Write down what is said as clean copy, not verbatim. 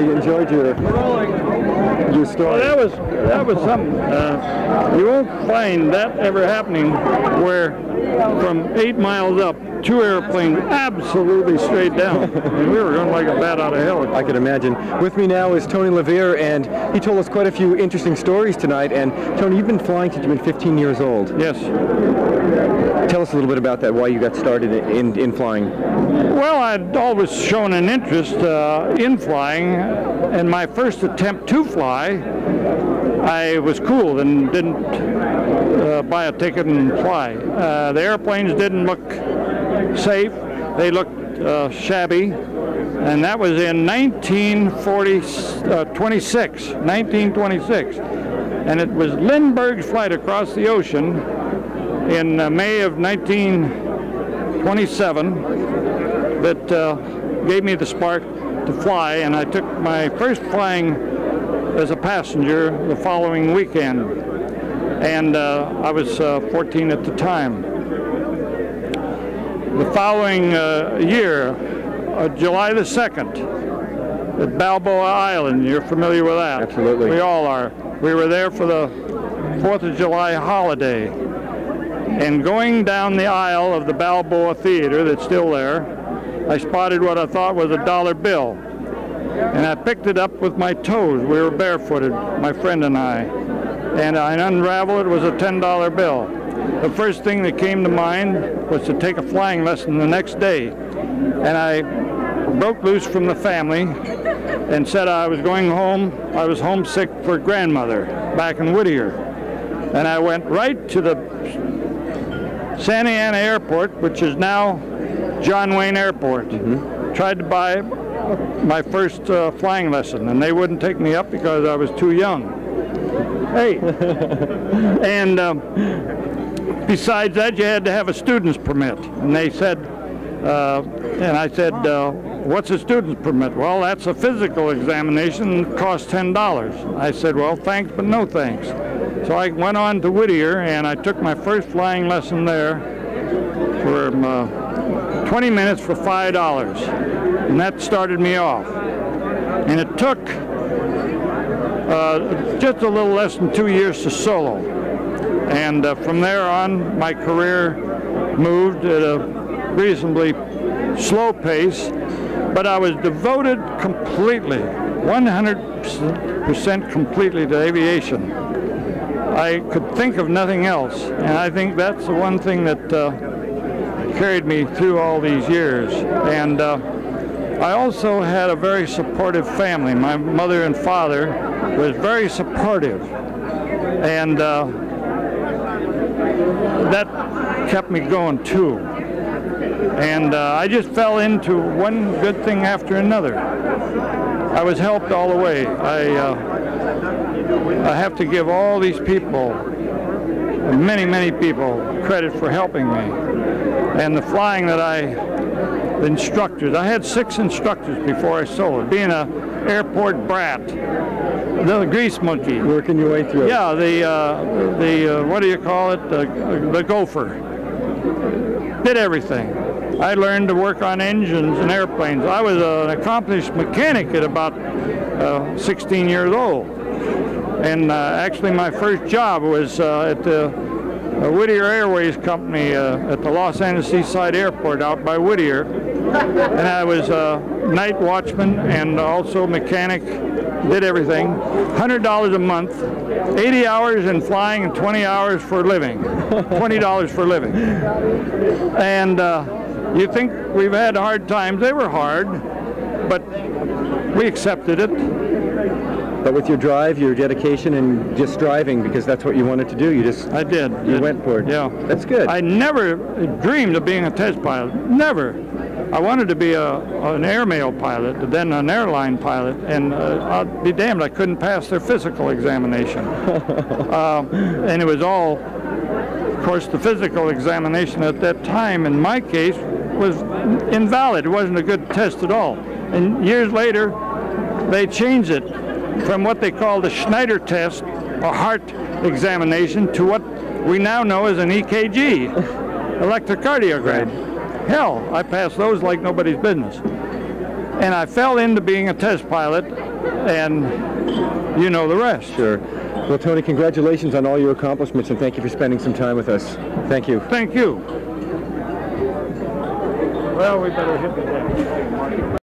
I enjoyed your story. Well, that was something. You won't find that ever happening where from 8 miles up, 2 airplanes absolutely straight down. And we were going like a bat out of hell. I could imagine. With me now is Tony LeVier, and he told us quite a few interesting stories tonight. And Tony, you've been flying since you've been 15 years old. Yes. Tell us a little bit about that, why you got started in flying. Well, I'd always shown an interest in flying, and my first attempt to fly, I was cool and didn't buy a ticket and fly. The airplanes didn't look safe. They looked shabby, and that was in 1926, and it was Lindbergh's flight across the ocean in May of 1927 that gave me the spark to fly, and I took my first flying as a passenger the following weekend, and I was 14 at the time. The following year, July the 2nd, at Balboa Island, you're familiar with that? Absolutely. We all are. We were there for the 4th of July holiday, and going down the aisle of the Balboa Theater that's still there, I spotted what I thought was a dollar bill, and I picked it up with my toes. We were barefooted, my friend and I unraveled it. It was a $10 bill. The first thing that came to mind was to take a flying lesson the next day, and I broke loose from the family and said I was going home. I was homesick for grandmother back in Whittier, and I went right to the Santa Ana Airport, which is now John Wayne Airport. Tried to buy my first flying lesson, and they wouldn't take me up because I was too young. Hey, and besides that, you had to have a student's permit, and they said, and I said, what's a student's permit? Well, that's a physical examination, costs $10. I said, well, thanks, but no thanks. So I went on to Whittier, and I took my first flying lesson there for 20 minutes for $5, and that started me off. And it took just a little less than 2 years to solo. And from there on, my career moved at a reasonably slow pace, but I was devoted completely, 100% completely to aviation. I could think of nothing else, and I think that's the one thing that carried me through all these years. And I also had a very supportive family. My mother and father was very supportive, and that kept me going too. And I just fell into one good thing after another. I was helped all the way. I have to give all these people, many, many people, credit for helping me. And the flying that the instructors, I had 6 instructors before I soloed, being an airport brat, the grease monkey. Working your way through. Yeah, the what do you call it? The gopher. Did everything. I learned to work on engines and airplanes. I was an accomplished mechanic at about 16 years old. And actually my first job was at the Whittier Airways Company at the Los Angeles Seaside Airport out by Whittier. And I was a night watchman and also mechanic, did everything. $100 a month, 80 hours in flying and 20 hours for living, $20 for living. And you think we've had hard times. They were hard, but we accepted it. But with your drive, your dedication, and just driving, because that's what you wanted to do, you just... I did. You went for it. Yeah. That's good. I never dreamed of being a test pilot. Never. I wanted to be an airmail pilot, then an airline pilot, and I'll be damned, I couldn't pass their physical examination. And it was all, of course, the physical examination at that time, in my case, was invalid. It wasn't a good test at all. And years later, they changed it from what they call the Schneider test, a heart examination, to what we now know as an EKG, electrocardiogram. Hell, I passed those like nobody's business. And I fell into being a test pilot and you know the rest. Sure. Well, Tony, congratulations on all your accomplishments, and thank you for spending some time with us. Thank you. Thank you. Well, we better hit the deck.